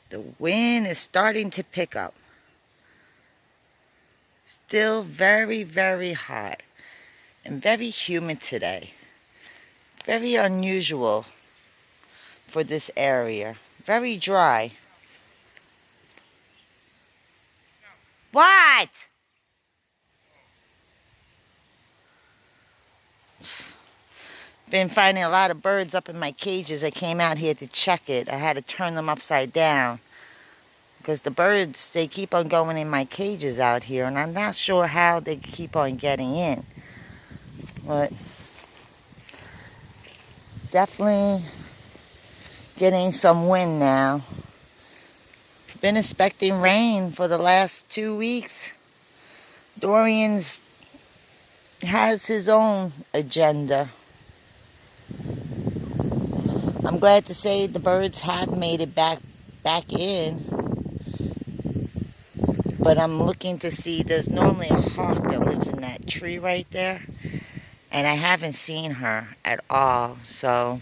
The wind is starting to pick up. Still very, very hot and very humid today. Very unusual for this area. Very dry. What? Been finding a lot of birds up in my cages. I came out here to check it. I had to turn them upside down because the birds, they keep on going in my cages out here, and I'm not sure how they keep on getting in. But definitely getting some wind now. Been expecting rain for the last 2 weeks. Dorian's has his own agenda. I'm glad to say the birds have made it back in. But I'm looking to see, there's normally a hawk that lives in that tree right there. And I haven't seen her at all, so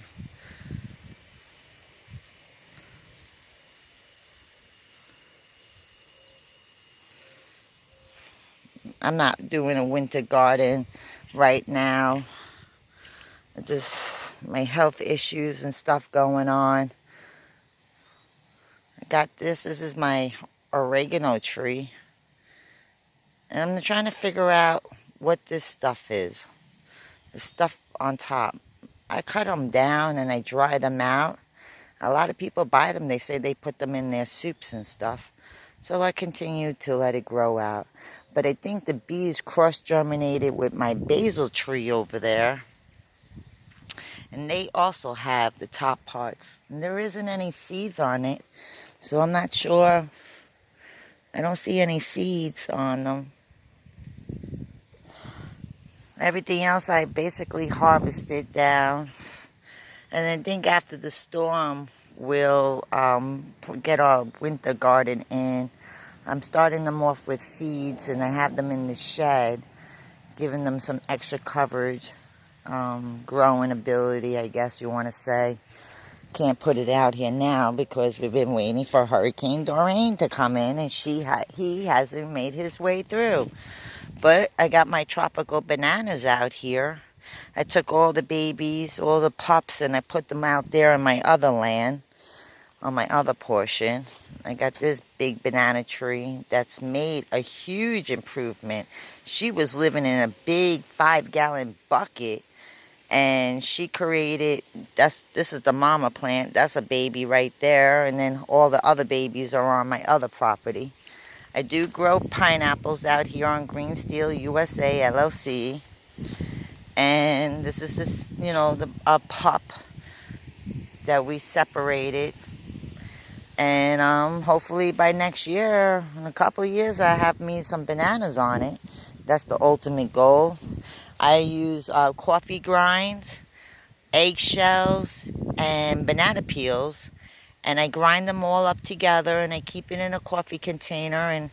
I'm not doing a winter garden right now. Just my health issues and stuff going on. I got this is my oregano tree. And I'm trying to figure out what this stuff is. The stuff on top. I cut them down and I dry them out. A lot of people buy them. They say they put them in their soups and stuff. So I continue to let it grow out. But I think the bees cross-germinated with my basil tree over there. And they also have the top parts. And there isn't any seeds on it. So I'm not sure. I don't see any seeds on them. Everything else I basically harvested down. And I think after the storm, we'll get our winter garden in. I'm starting them off with seeds, and I have them in the shed, giving them some extra coverage, growing ability, I guess you want to say. Can't put it out here now because we've been waiting for Hurricane Dorian to come in, and he hasn't made his way through. But I got my tropical bananas out here. I took all the babies, all the pups, and I put them out there on my other land, on my other portion. I got this big banana tree that's made a huge improvement. She was living in a big 5-gallon bucket, and she created, this is the mama plant. That's a baby right there, and then all the other babies are on my other property. I do grow pineapples out here on Green Steel USA LLC. And this is a pup that we separated. And hopefully by next year, in a couple of years, I have me some bananas on it. That's the ultimate goal. I use coffee grinds, eggshells, and banana peels. And I grind them all up together, and I keep it in a coffee container, and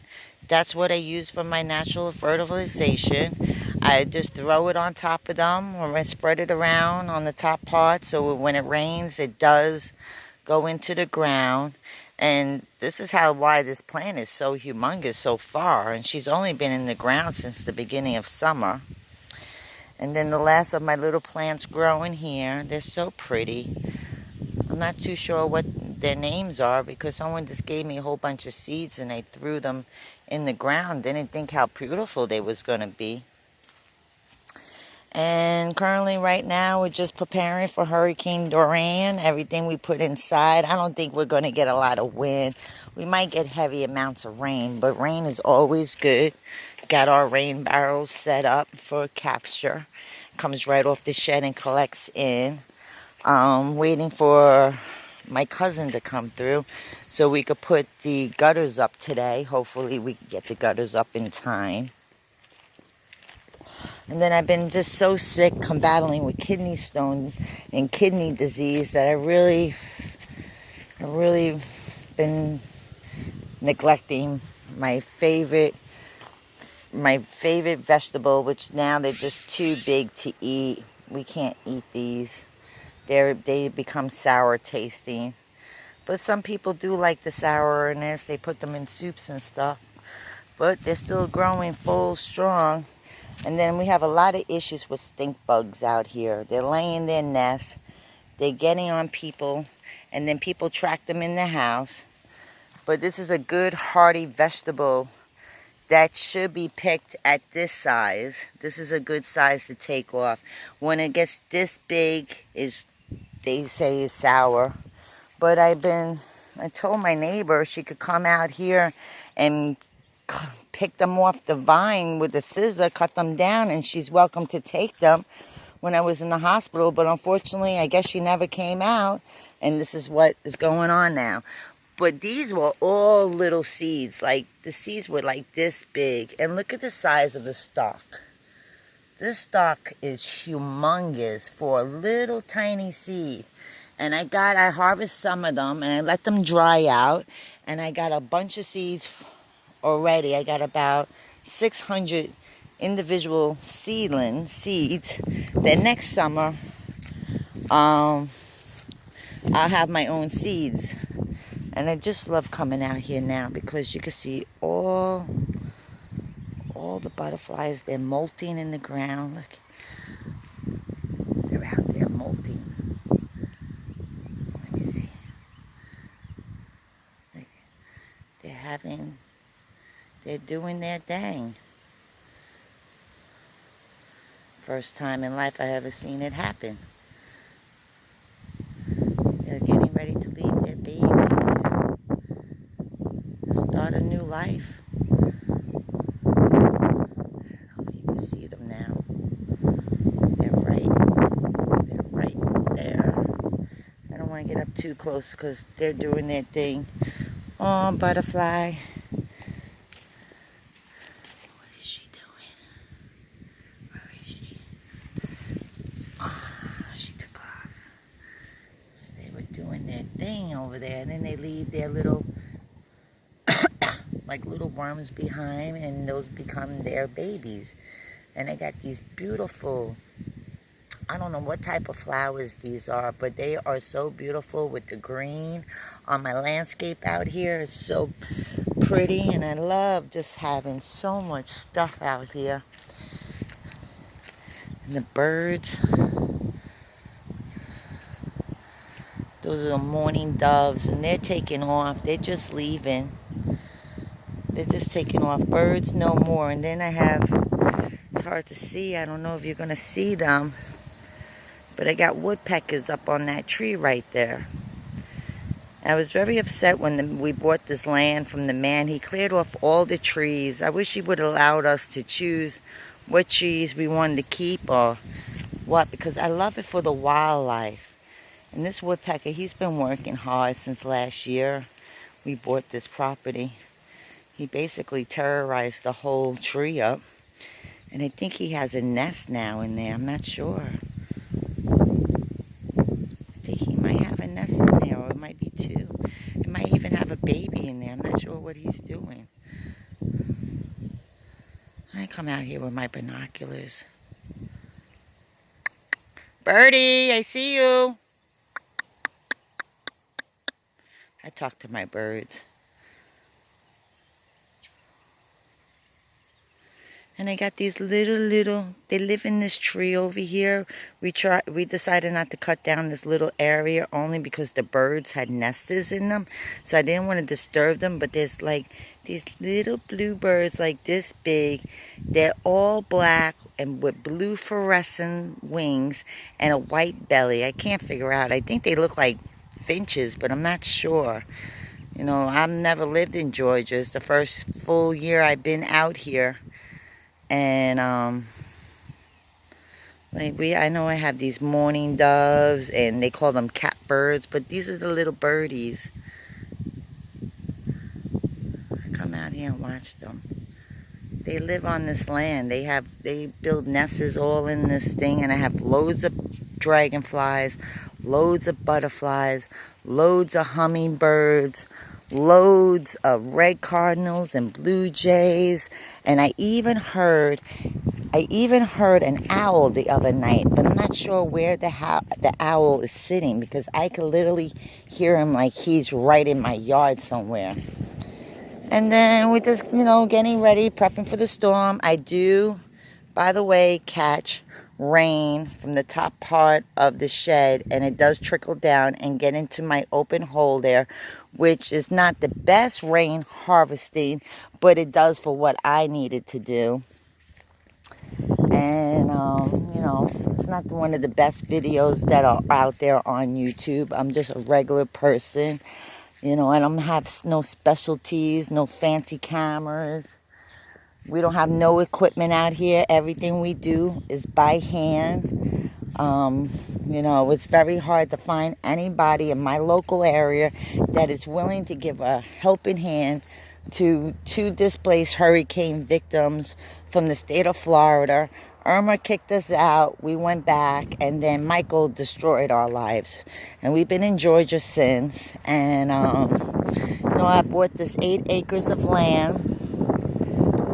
that's what I use for my natural fertilization. I just throw it on top of them, or I spread it around on the top part, so when it rains, it does go into the ground. And this is why this plant is so humongous so far, and she's only been in the ground since the beginning of summer. And then the last of my little plants growing here. They're so pretty. I'm not too sure what their names are because someone just gave me a whole bunch of seeds and I threw them in the ground. Didn't think how beautiful they was going to be. And currently right now we're just preparing for Hurricane Dorian. Everything we put inside. I don't think we're going to get a lot of wind. We might get heavy amounts of rain, but rain is always good. Got our rain barrels set up for capture. Comes right off the shed and collects in. Waiting for my cousin to come through so we could put the gutters up today. Hopefully we can get the gutters up in time. And then I've been just so sick, I'm battling with kidney stone and kidney disease that I really been neglecting my favorite vegetable, which now they're just too big to eat. We can't eat these. They become sour tasting. But some people do like the sourness. They put them in soups and stuff. But they're still growing full strong. And then we have a lot of issues with stink bugs out here. They're laying their nests. They're getting on people. And then people track them in the house. But this is a good hearty vegetable that should be picked at this size. This is a good size to take off. When it gets this big, they say is sour. But I told my neighbor she could come out here and pick them off the vine with a scissor, cut them down, and she's welcome to take them when I was in the hospital. But unfortunately, I guess she never came out, and this is what is going on now. But these were all little seeds. Like, the seeds were like this big. And look at the size of the stalk. This stalk is humongous for a little tiny seed. And I harvest some of them and I let them dry out. And I got a bunch of seeds already. I got about 600 individual seeds. Then next summer, I'll have my own seeds. And I just love coming out here now because you can see all the butterflies. They're molting in the ground. Look, they're out there molting. Let me see. Look, they're doing their thing. First time in life I ever seen it happen. They're getting ready to leave their babies and start a new life. I don't know if you can see them now. They're right there. I don't want to get up too close because they're doing their thing. Oh, butterfly. What is she doing? Where is she? Oh, she took off. They were doing their thing over there, and then they leave their little like little worms behind, and those become their babies. And I got these beautiful, I don't know what type of flowers these are, but they are so beautiful with the green on my landscape out here. It's so pretty, and I love just having so much stuff out here. And the birds, those are the mourning doves, and they're taking off. They're just leaving. They're just taking off. Birds no more. And then I have, it's hard to see. I don't know if you're going to see them. But I got woodpeckers up on that tree right there. I was very upset when we bought this land from the man. He cleared off all the trees. I wish he would have allowed us to choose what trees we wanted to keep or what. Because I love it for the wildlife. And this woodpecker, he's been working hard since last year. We bought this property. He basically terrorized the whole tree up. And I think he has a nest now in there. I'm not sure. I think he might have a nest in there, or it might be two. It might even have a baby in there. I'm not sure what he's doing. I come out here with my binoculars. Birdie, I see you. I talk to my birds. And I got these little, they live in this tree over here. We decided not to cut down this little area only because the birds had nesters in them. So I didn't want to disturb them, but there's like these little blue birds like this big. They're all black and with blue fluorescent wings and a white belly. I can't figure out. I think they look like finches, but I'm not sure. You know, I've never lived in Georgia. It's the first full year I've been out here. And I know I have these mourning doves, and they call them catbirds, but these are the little birdies. Come out here and watch them. They live on this land. They build nests all in this thing, and I have loads of dragonflies, loads of butterflies, loads of hummingbirds, loads of red cardinals and blue jays. And I even heard I even heard an owl the other night, but I'm not sure where the owl is sitting, because I could literally hear him like he's right in my yard somewhere. And then we're just, getting ready, prepping for the storm. I do, by the way, catch rain from the top part of the shed, and it does trickle down and get into my open hole there, which is not the best rain harvesting, but it does for what I needed to do. And it's not one of the best videos that are out there on YouTube. I'm just a regular person. I don't have no specialties, no fancy cameras. We don't have no equipment out here. Everything we do is by hand. It's very hard to find anybody in my local area that is willing to give a helping hand to two displaced hurricane victims from the state of Florida. Irma kicked us out. We went back, and then Michael destroyed our lives. And we've been in Georgia since. And, I bought this 8 acres of land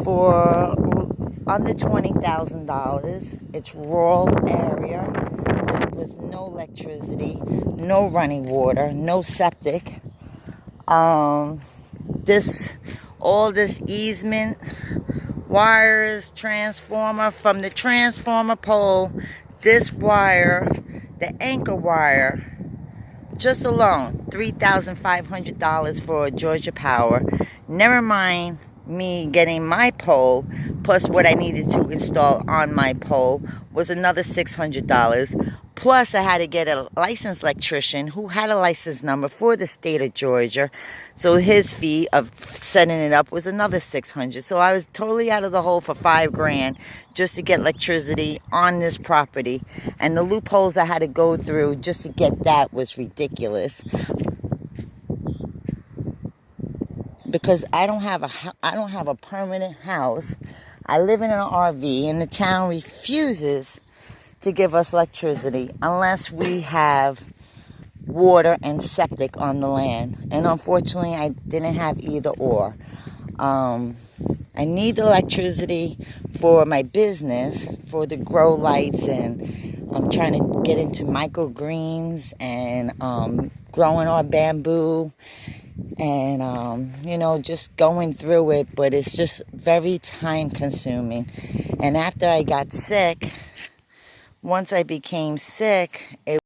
for under $20,000. It's rural area. There was no electricity, no running water, no septic. All this easement, wires, transformer, from the transformer pole, this wire, the anchor wire, just alone, $3,500 for Georgia Power. Never mind me getting my pole, plus what I needed to install on my pole was another $600. Plus, I had to get a licensed electrician who had a license number for the state of Georgia. So his fee of setting it up was another $600. So I was totally out of the hole for $5,000 just to get electricity on this property. And the loopholes I had to go through just to get that was ridiculous. Because I don't have a permanent house. I live in an RV, and the town refuses to give us electricity unless we have water and septic on the land. And unfortunately, I didn't have either or. I need the electricity for my business, for the grow lights, and I'm trying to get into microgreens and growing our bamboo. And, just going through it, but it's just very time consuming. And after I got sick, once I became sick, it